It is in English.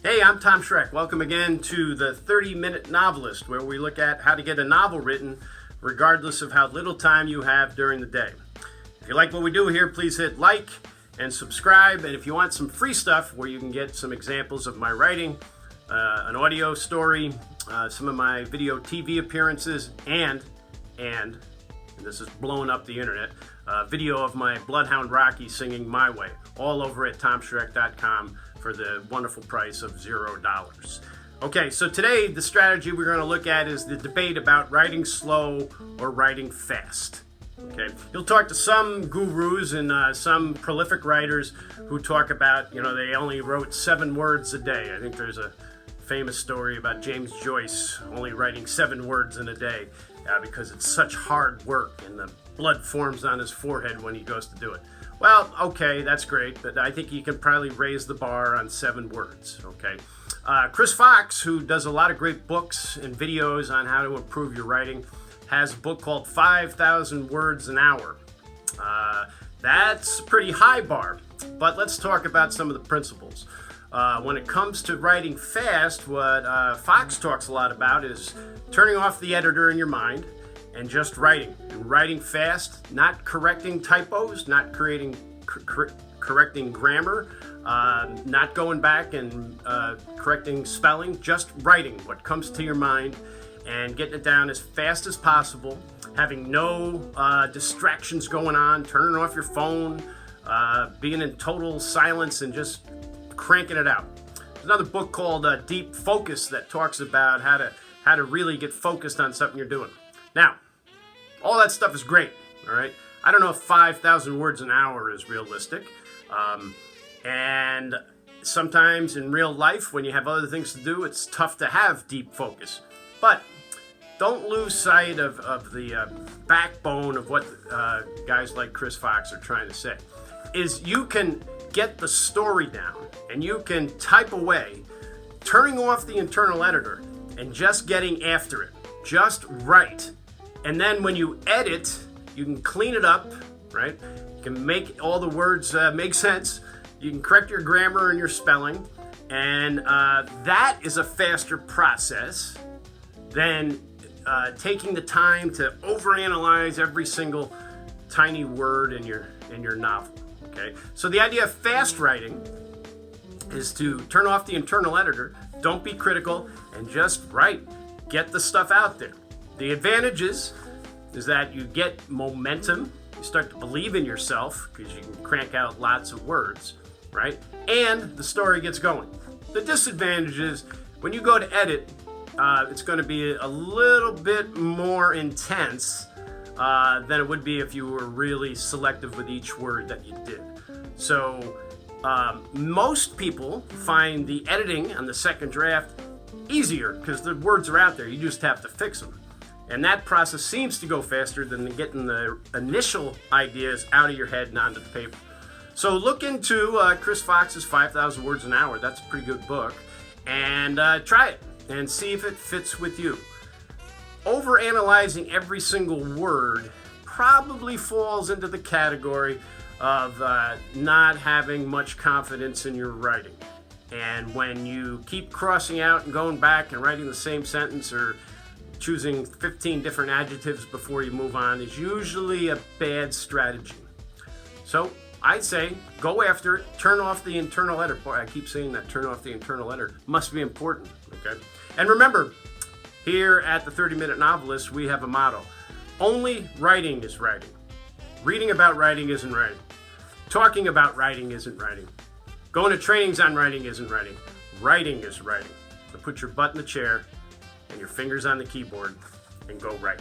Hey, I'm Tom Schreck. Welcome again to the 30-Minute Novelist, where we look at how to get a novel written regardless of how little time you have during the day. If you like what we do here, please hit like and subscribe. And if you want some free stuff where you can get some examples of my writing, an audio story, some of my video TV appearances, and this is blowing up the internet, video of my Bloodhound Rocky singing My Way, all over at tomschreck.com for the wonderful price of $0. Okay, so today the strategy we're going to look at is the debate about writing slow or writing fast. Okay, you'll talk to some gurus and some prolific writers who talk about, they only wrote 7 words a day. I think there's a famous story about James Joyce only writing 7 words in a day because it's such hard work and the blood forms on his forehead when he goes to do it. Well, okay, that's great, but I think you can probably raise the bar on 7 words, okay? Chris Fox, who does a lot of great books and videos on how to improve your writing, has a book called 5,000 Words an Hour. That's a pretty high bar, but let's talk about some of the principles. When it comes to writing fast, what Fox talks a lot about is turning off the editor in your mind and just writing. And writing fast, not correcting typos, not correcting grammar, not going back and correcting spelling, just writing what comes to your mind and getting it down as fast as possible, having no distractions going on, turning off your phone, being in total silence and just cranking it out. There's another book called Deep Focus that talks about how to really get focused on something you're doing. Now, all that stuff is great, all right? I don't know if 5,000 words an hour is realistic. And sometimes in real life, when you have other things to do, it's tough to have deep focus. But don't lose sight of the backbone of what guys like Chris Fox are trying to say. Is you can get the story down and you can type away, turning off the internal editor and just getting after it. Just write. And then when you edit, you can clean it up, right? You can make all the words make sense. You can correct your grammar and your spelling. And that is a faster process than taking the time to overanalyze every single tiny word in your novel, okay? So the idea of fast writing is to turn off the internal editor, don't be critical, and just write. Get the stuff out there. The advantages is that you get momentum, you start to believe in yourself because you can crank out lots of words, right? And the story gets going. The disadvantage is when you go to edit, it's going to be a little bit more intense than it would be if you were really selective with each word that you did. So most people find the editing on the second draft easier because the words are out there. You just have to fix them. And that process seems to go faster than getting the initial ideas out of your head and onto the paper. So look into Chris Fox's 5,000 Words an Hour. That's a pretty good book. And try it and see if it fits with you. Overanalyzing every single word probably falls into the category of not having much confidence in your writing. And when you keep crossing out and going back and writing the same sentence or choosing 15 different adjectives before you move on is usually a bad strategy. So I'd say go after it, turn off the internal editor. Boy, I keep saying that, turn off the internal editor. Must be important, okay? And remember, here at the 30-Minute Novelist, we have a motto. Only writing is writing. Reading about writing isn't writing. Talking about writing isn't writing. Going to trainings on writing isn't writing. Writing is writing. So put your butt in the chair and your fingers on the keyboard and go write.